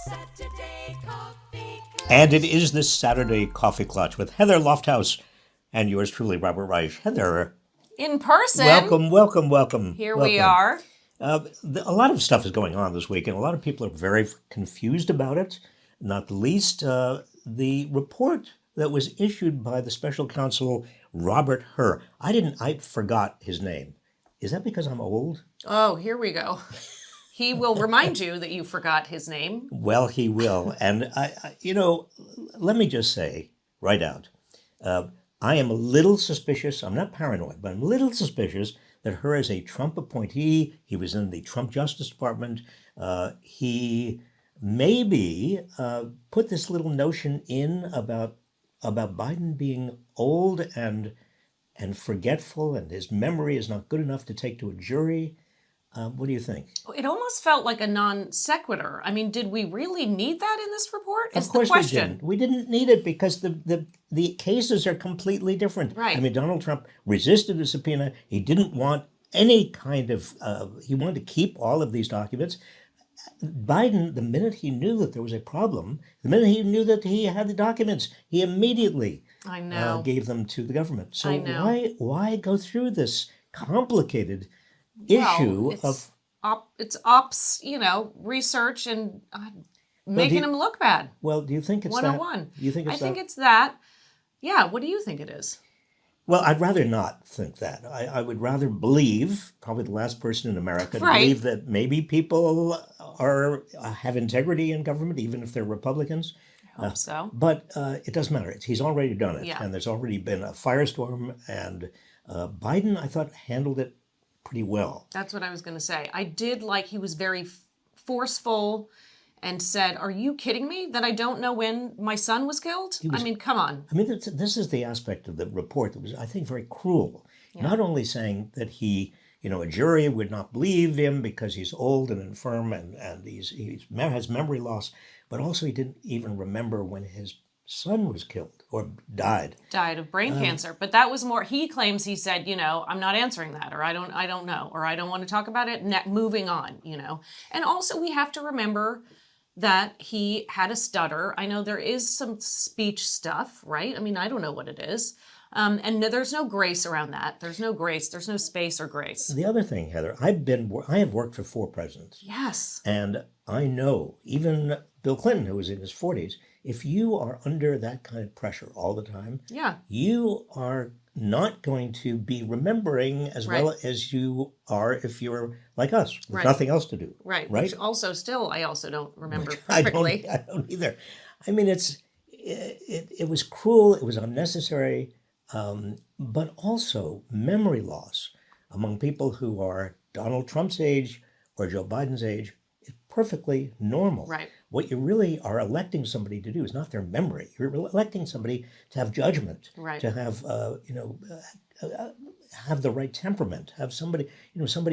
Saturday Coffee Klatch. And it is this Saturday Coffee Klatch with Heather Lofthouse and yours truly, Robert Reich. Heather, In person. welcome. Here we are. A lot of stuff is going on this week, and a lot of people are very confused about it. Not the least, the report that was issued by the special counsel Robert Hur. I forgot his name. Is that because I'm old? Oh, here we go. He will remind you that you forgot his name. Well, he will. And, let me just say right out, I am a little suspicious. I'm not paranoid, but I'm a little suspicious that Hur is a Trump appointee. He was in the Trump Justice Department. He maybe put this little notion in about Biden being old and forgetful, and his memory is not good enough to take to a jury. What do you think? It almost felt like a non sequitur. I mean, did we really need that in this report? Is Of course the question. we didn't. We didn't need it because the cases are completely different. Right. I mean, Donald Trump resisted a subpoena. He didn't want any kind of, he wanted to keep all of these documents. Biden, the minute he knew that there was a problem, the minute he knew that he had the documents, he immediately I know. gave them to the government. So I know. why go through this complicated Well, issue it's of... it's ops, research and making him look bad. Well, do you think it's 101. that? Do you think it's I think that? it's that. Yeah, what do you think it is? Well, I'd rather not think that. I would rather believe, probably the last person in America, to Right. believe that maybe people have integrity in government, even if they're Republicans. I hope so. But it doesn't matter. He's already done it. Yeah. And there's already been a firestorm. And Biden, I thought, handled it pretty well. That's what I was going to say. I did like he was very forceful and said, "Are you kidding me that I don't know when my son was killed?" I mean, come on. I mean, this is the aspect of the report that was, I think, very cruel. Not only saying that he, a jury would not believe him because he's old and infirm and he has memory loss, but also he didn't even remember when his son was killed or died. Died of brain cancer. But that was more, he claims, he said, I'm not answering that, or I don't know, or I don't want to talk about it. Moving on, And also we have to remember that he had a stutter. I know there is some speech stuff, right? I mean, I don't know what it is. And there's no grace around that. There's no grace. There's no space or grace. The other thing, Heather, I have worked for 4 presidents. Yes. And I know, even Bill Clinton, who was in his 40s, if you are under that kind of pressure all the time, Yeah. you are not going to be remembering as well as you are if you're like us, with nothing else to do. Right. Right. Which also I also don't remember I perfectly. don't either. I mean, it was cruel. It was unnecessary, but also memory loss among people who are Donald Trump's age or Joe Biden's age is perfectly normal. Right. What you really are electing somebody to do is not their memory. You're electing somebody to have judgment, Right. to have have the right temperament, have somebody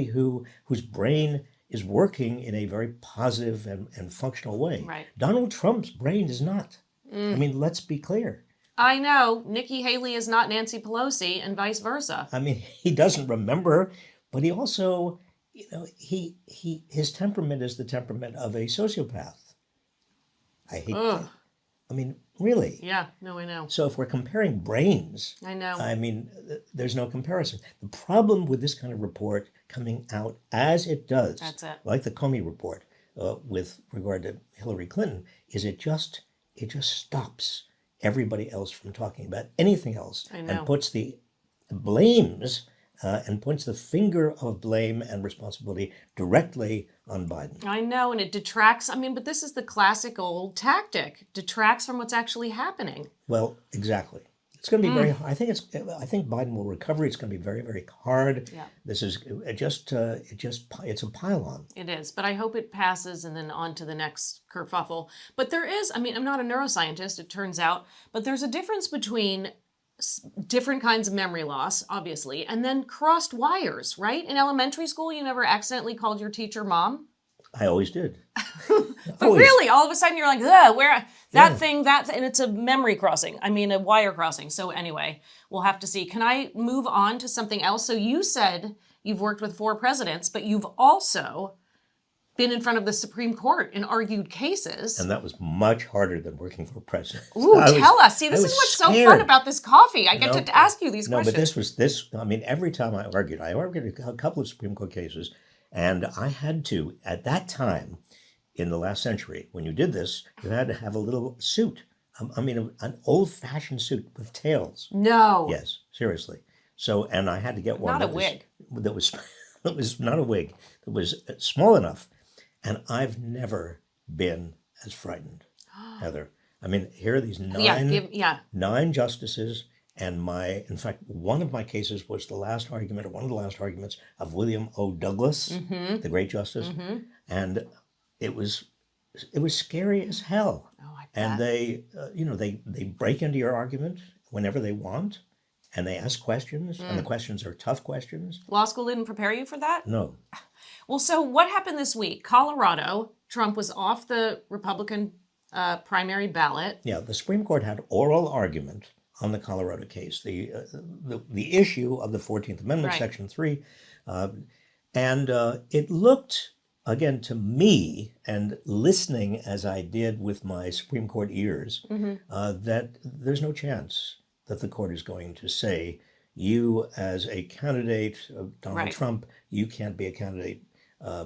whose brain is working in a very positive and functional way. Right. Donald Trump's brain is not. I mean, let's be clear. I know Nikki Haley is not Nancy Pelosi and vice versa. I mean, he doesn't remember, but he also, his temperament is the temperament of a sociopath. I hate that. I mean, really. Yeah, no, I know. So if we're comparing brains, I know. I mean, there's no comparison. The problem with this kind of report coming out as it does, That's it. like the Comey report with regard to Hillary Clinton, is it just stops everybody else from talking about anything else I know. and puts the blames and points the finger of blame and responsibility directly on Biden. I know, and it detracts. I mean, but this is the classic old tactic. Detracts from what's actually happening. Well, exactly. It's going to be very. I think Biden will recover. It's going to be very, very hard. Yeah. This is it's a pile-on. It is, but I hope it passes and then on to the next kerfuffle. But there is, I mean, I'm not a neuroscientist, it turns out, but there's a difference between different kinds of memory loss, obviously, and then crossed wires, right? In elementary school, you never accidentally called your teacher mom? I always did. But really, all of a sudden you're like, ugh, where that thing, and it's a memory crossing. I mean, a wire crossing. So anyway, we'll have to see. Can I move on to something else? So you said you've worked with 4 presidents, but you've also been in front of the Supreme Court and argued cases. And that was much harder than working for president. Ooh, tell us. See, this is what's so fun about this coffee. I get to ask you these questions. No, but every time I argued a couple of Supreme Court cases, and I had to, at that time, in the last century, when you did this, you had to have a little suit. An old-fashioned suit with tails. No. Yes, seriously. So, and I had to get one. Not a wig. That was not a wig. That was small enough. And I've never been as frightened, Heather. Here are these nine justices, and in fact, one of my cases was one of the last arguments of William O. Douglas, the great justice, and it was scary as hell. Oh, I bet. And they break into your argument whenever they want, and they ask questions, and the questions are tough questions. Law school didn't prepare you for that? No. Well, so what happened this week? Colorado, Trump was off the Republican primary ballot. Yeah, the Supreme Court had oral argument on the Colorado case, the issue of the 14th Amendment, Right. Section 3. And it looked, again, to me, and listening as I did with my Supreme Court ears, that there's no chance that the court is going to say, you as a candidate of Donald Trump, you can't be a candidate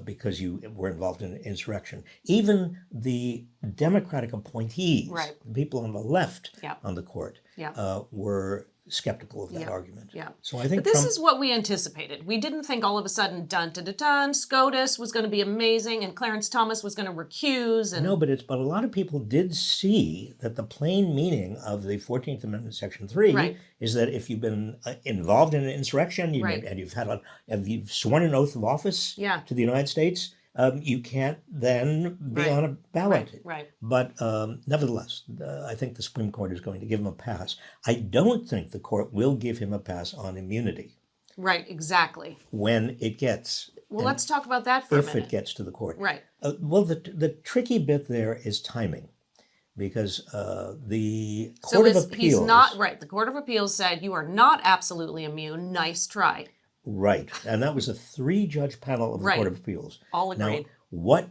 because you were involved in an insurrection. Even the Democratic appointees, the people on the left on the court, were skeptical of that argument. Yeah. So I think But this is what we anticipated. We didn't think all of a sudden, SCOTUS was going to be amazing and Clarence Thomas was going to recuse. And No, but a lot of people did see that the plain meaning of the 14th Amendment, Section 3, is that if you've been involved in an insurrection and you've sworn an oath of office to the United States, you can't then be on a ballot. Right. But nevertheless, I think the Supreme Court is going to give him a pass. I don't think the court will give him a pass on immunity. Right, exactly. When it gets... Well, let's talk about that for a minute. If it gets to the court. Right. Well, the tricky bit there is timing. Because the Court of Appeals... He's not... Right, the Court of Appeals said, you are not absolutely immune. Nice try. Right. And that was a 3-judge panel of the Court of Appeals. All agreed. Now, what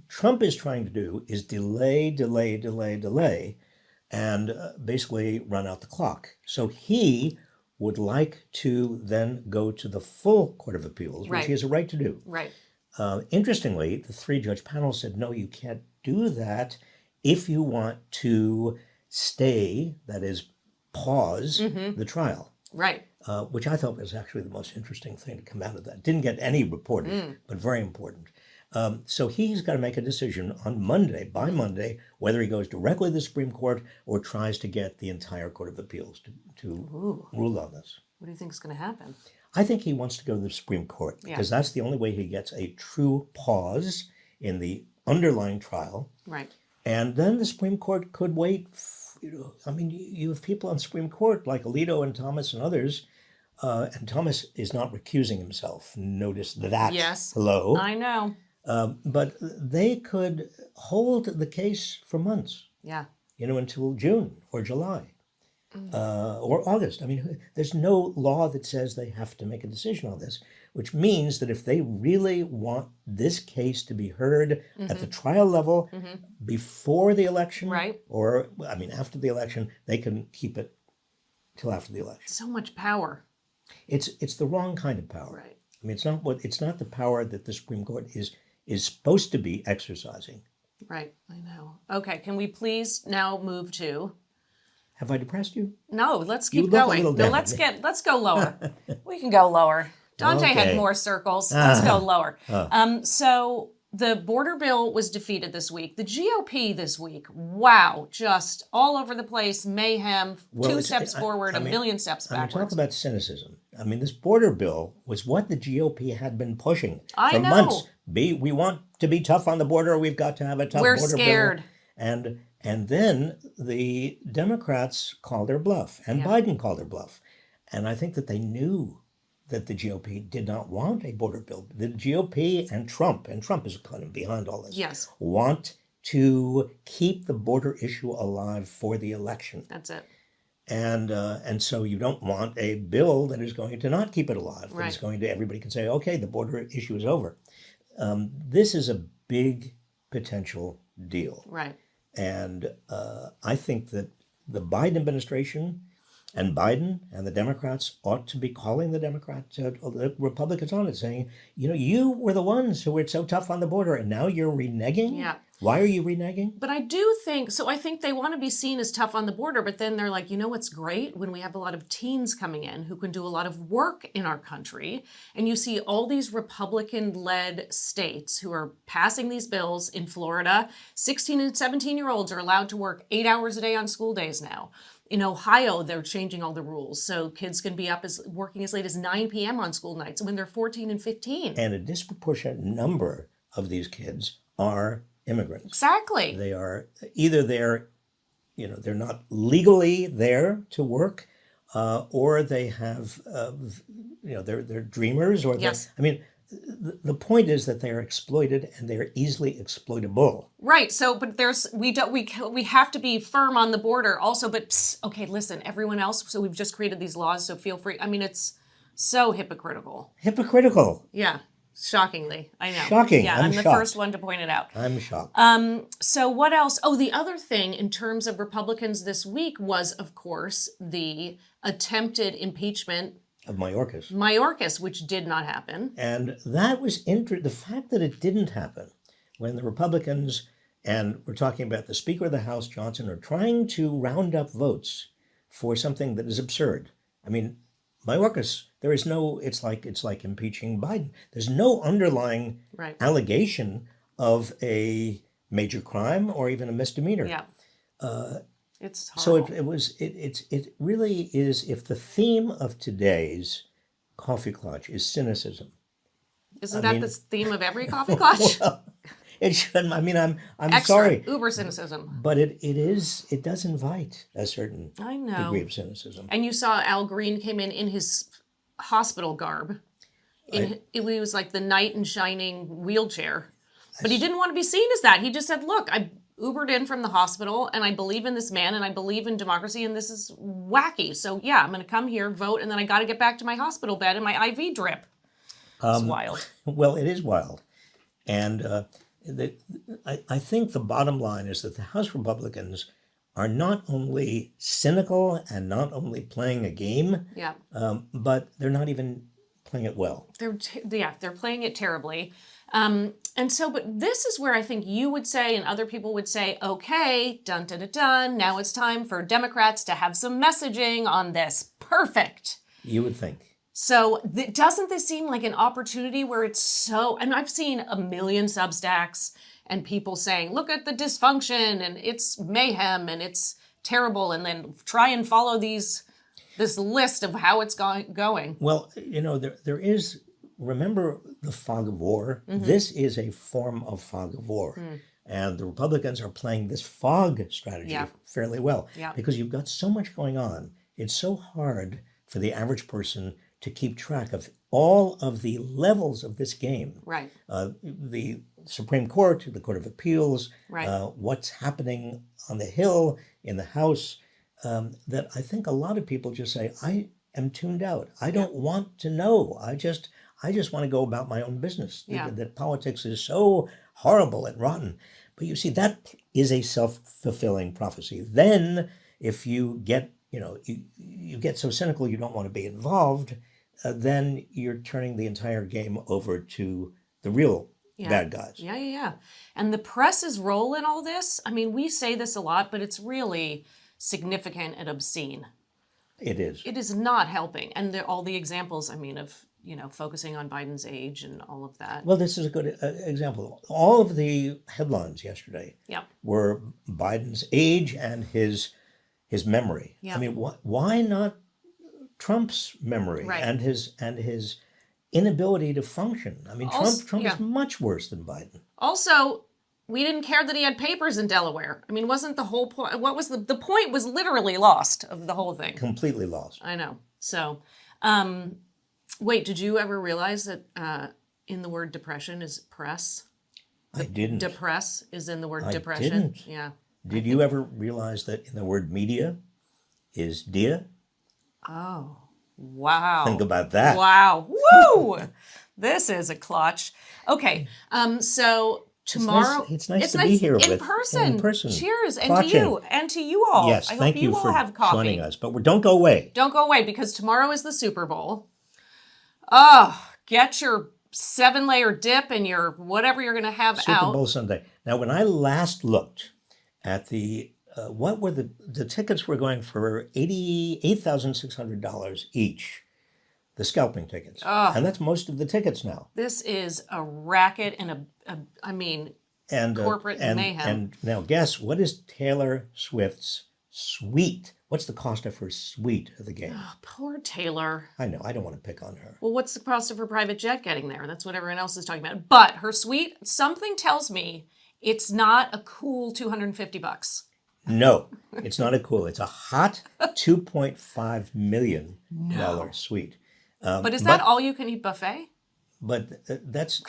Trump is trying to do is delay, and basically run out the clock. So he would like to then go to the full Court of Appeals, which he has a right to do. Right. Interestingly, the 3-judge panel said, no, you can't do that if you want to stay, that is, pause the trial. Right. Which I thought was actually the most interesting thing to come out of that. Didn't get any reportage, but very important. So he's got to make a decision on by Monday, whether he goes directly to the Supreme Court or tries to get the entire Court of Appeals to rule on this. What do you think is going to happen? I think he wants to go to the Supreme Court because that's the only way he gets a true pause in the underlying trial. Right. And then the Supreme Court could wait. You have people on the Supreme Court like Alito and Thomas and others. And Thomas is not recusing himself. Notice that. Yes. Hello. I know. But they could hold the case for months. Yeah. Until June or July or August. There's no law that says they have to make a decision on this, which means that if they really want this case to be heard at the trial level before the election, or after the election, they can keep it till after the election. So much power. It's the wrong kind of power. Right. It's not the power that the Supreme Court is supposed to be exercising. Right, I know. Okay, can we please now move to? Have I depressed you? No, let's You keep look a going. little No, down. let's go lower. We can go lower. Dante had Okay. more circles. Let's go lower. So the border bill was defeated this week. The GOP this week, wow, just all over the place, mayhem, Well, 2 it's- steps forward, a million steps Talk backwards. about cynicism. This border bill was what the GOP had been pushing I for know. months. We want to be tough on the border. We've got to have a tough We're border scared. bill. And then the Democrats called their bluff, and Biden called their bluff. And I think that they knew that the GOP did not want a border bill. The GOP and Trump is kind of behind all this, Yes. want to keep the border issue alive for the election. That's it. And so you don't want a bill that is going to not keep it alive. That is Right. going to, everybody can say, okay, the border issue is over. This is a big potential deal. Right. And I think that the Biden administration and Biden and the Democrats ought to be calling the Republicans on it, saying, you were the ones who were so tough on the border, and now you're reneging? Yeah. Why are you reneging? But I do think, so I think they want to be seen as tough on the border, but then they're like, what's great? When we have a lot of teens coming in who can do a lot of work in our country, and you see all these Republican-led states who are passing these bills in Florida, 16 and 17-year-olds are allowed to work 8 hours a day on school days now. In Ohio, they're changing all the rules, so kids can be working as late as 9 p.m. on school nights when they're 14 and 15. And a disproportionate number of these kids are immigrants. Exactly. They are either they're not legally there to work, or they have, they're dreamers, or Yes. the point is that they are exploited and they are easily exploitable. Right. So, but we have to be firm on the border also. But okay, listen, everyone else. So we've just created these laws. So feel free. I mean, it's so hypocritical. Hypocritical. Yeah. Shockingly, I know. Shocking. Yeah, I'm I'm the shocked. first one to point it out. I'm shocked. So what else? Oh, the other thing in terms of Republicans this week was, of course, the attempted impeachment Of Mayorkas. Mayorkas, which did not happen. And that was the fact that it didn't happen when the Republicans, and we're talking about the Speaker of the House, Johnson, are trying to round up votes for something that is absurd. I mean, Mayorkas, there is no, it's like impeaching Biden. There's no underlying Right. allegation of a major crime or even a misdemeanor. Yeah. It's So horrible. it really is, if the theme of today's Coffee Klatch is cynicism. Isn't that the theme of every Coffee Klatch? It should. I mean, I'm Extra, sorry, uber cynicism. but it does invite a certain I know. degree of cynicism. And you saw Al Green came in his hospital garb. It was like the knight in shining wheelchair. But he didn't want to be seen as that. He just said, look, I Ubered in from the hospital and I believe in this man and I believe in democracy and this is wacky. So yeah, I'm going to come here, vote, and then I got to get back to my hospital bed and my IV drip. It's wild. Well, it is wild. And I think the bottom line is that the House Republicans are not only cynical and not only playing a game, Yeah. but they're not even playing it well. They're playing it terribly. But this is where I think you would say and other people would say, okay, dun dun dun dun, now it's time for Democrats to have some messaging on this. Perfect. You would think. So doesn't this seem like an opportunity where it's so, and I've seen a million Substacks and people saying, look at the dysfunction and it's mayhem and it's terrible, and then try and follow this list of how it's going. Well, there is, remember the fog of war? Mm-hmm. This is a form of fog of war. And the Republicans are playing this fog strategy fairly well. Yeah. Because you've got so much going on. It's so hard for the average person to keep track of all of the levels of this game. Right. The Supreme Court, the Court of Appeals, Right. What's happening on the Hill, in the House, that I think a lot of people just say, I am tuned out. I don't want to know. I just want to go about my own business. Yeah. That politics is so horrible and rotten. But you see, that is a self-fulfilling prophecy. Then if you get, you get so cynical you don't want to be involved, then you're turning the entire game over to the real bad guys. Yeah. And the press's role in all this, I mean, we say this a lot, but it's really significant and obscene. It is. It is not helping. And all the examples, I mean, of, focusing on Biden's age and all of that. Well, this is a good example. All of the headlines yesterday Yeah. were Biden's age and his memory. Yeah. I mean, why not Trump's memory Right. and his inability to function? I mean, Trump is much worse than Biden. Also, we didn't care that he had papers in Delaware. I mean, wasn't the whole point, what was the point was literally lost of the whole thing. Completely lost. I know. So, wait, did you ever realize that in the word depression is press? I didn't. Depress is in the word I depression. didn't. Yeah. Did you ever realize that in the word media is Dia. Oh, wow. Think about that. Wow. Woo! This is a clutch. Okay. So tomorrow It's nice to be here in with person. in person. Cheers, and Clutching. to you, and to you all. Yes, I thank hope you all for have coffee. joining us. But don't go away. Don't go away, because tomorrow is the Super Bowl. Oh, get your 7-layer dip and your whatever you're going to have Super out. Bowl Sunday. Now, when I last looked at the what were the tickets were going for $88,600 each, the scalping tickets, and that's most of the tickets now. This is a racket and And corporate mayhem. And now, guess what is Taylor Swift's suite? What's the cost of her suite of the game? Oh, poor Taylor. I know. I don't want to pick on her. Well, what's the cost of her private jet getting there? That's what everyone else is talking about. But her suite, something tells me it's not a cool $250. No, it's not a cool. It's a hot $2.5 million suite. But is that all you can eat buffet? But that's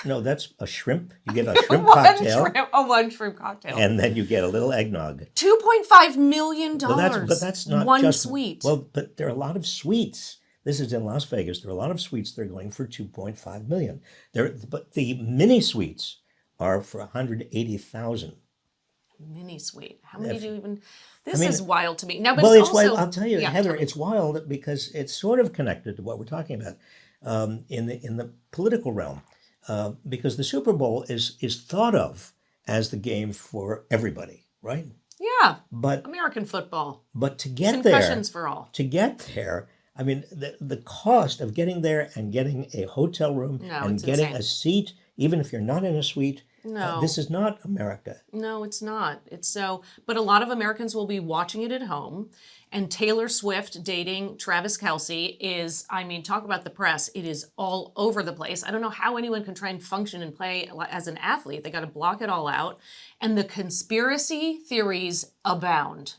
a shrimp. You get a shrimp cocktail. One shrimp cocktail. And then you get a little eggnog. $2.5 million. But that's not one just suite. Well, but there are a lot of suites. This is in Las Vegas. There are a lot of suites that are going for $2.5 million. But the mini suites are for $180,000. Mini suite. How many do you even? This is wild to me. Now, but well, it's it's also, wild. I'll tell you, yeah, Heather, it's wild because it's sort of connected to what we're talking about in the political realm, because the Super Bowl is thought of as the game for everybody, right? Yeah. But American football. But to get Concussions for all. To get there, I mean, the cost of getting there and getting a hotel room and getting insane. a seat, even if you're not in a suite. No. This is not America. No, it's not. But a lot of Americans will be watching it at home. And Taylor Swift dating Travis Kelce is, talk about the press. It is all over the place. I don't know how anyone can try and function and play as an athlete. They got to block it all out. And the conspiracy theories abound.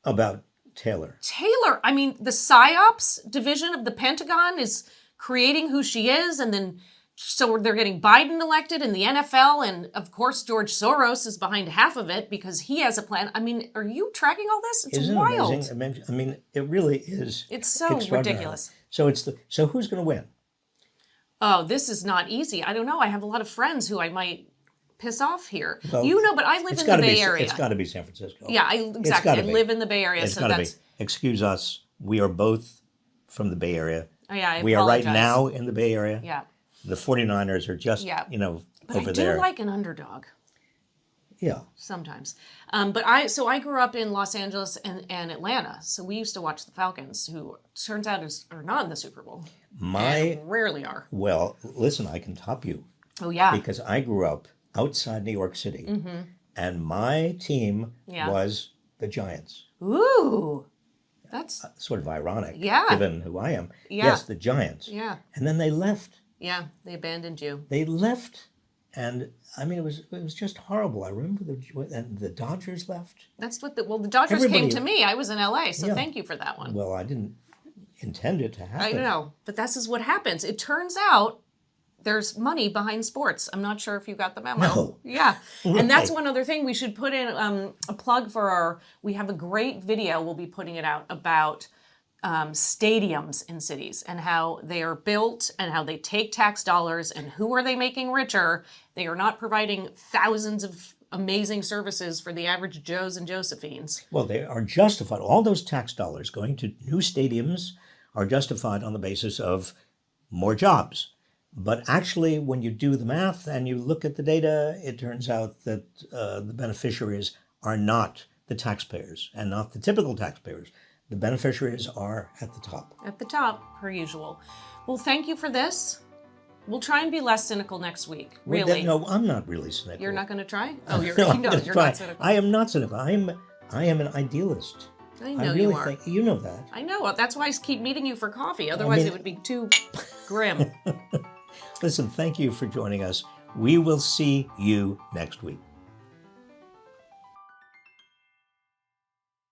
About Taylor. The PSYOPs division of the Pentagon is creating who she is, and then so they're getting Biden elected in the NFL, and of course George Soros is behind half of it because he has a plan. Are you tracking all this? It's Isn't wild. It amazing? It really is. It's so ridiculous. So so who's going to win? Oh, this is not easy. I don't know. I have a lot of friends who I might piss off here. Well, but I live in the Bay Area. It's got to be San Francisco. Yeah, exactly. I live in the Bay Area, It's so gotta that's. Be. Excuse us. We are both from the Bay Area. Oh, yeah, we are right now in the Bay Area. Yeah. The 49ers are just, But over I there. do like an underdog. Yeah. Sometimes. I grew up in Los Angeles and Atlanta. So we used to watch the Falcons, who turns out are not in the Super Bowl. And rarely are. Well, listen, I can top you. Oh, yeah. Because I grew up outside New York City. Mm-hmm. And my team was the Giants. Ooh. That's sort of ironic, given who I am. Yeah. Yes, the Giants. Yeah. And then they left. Yeah, they abandoned you. They left, and it was just horrible. I remember the Dodgers left. That's what the Dodgers came to me. I was in LA, so thank you for that one. Well, I didn't intend it to happen. I know, but this is what happens. It turns out there's money behind sports. I'm not sure if you got the memo. No. Yeah. Right. And that's one other thing we should put in a plug for we have a great video we'll be putting it out about stadiums in cities and how they are built and how they take tax dollars and who are they making richer. They are not providing thousands of amazing services for the average Joes and Josephines. Well, they are justified. All those tax dollars going to new stadiums are justified on the basis of more jobs. But actually, when you do the math and you look at the data, it turns out that the beneficiaries are not the taxpayers and not the typical taxpayers. The beneficiaries are at the top. At the top, per usual. Well, thank you for this. We'll try and be less cynical next week. Really? No, I'm not really cynical. You're not going to try? Oh, you're you're not cynical. I am not cynical. I am an idealist. I know really you are. You know that. I know. That's why I keep meeting you for coffee. Otherwise, it would be too grim. Listen, thank you for joining us. We will see you next week.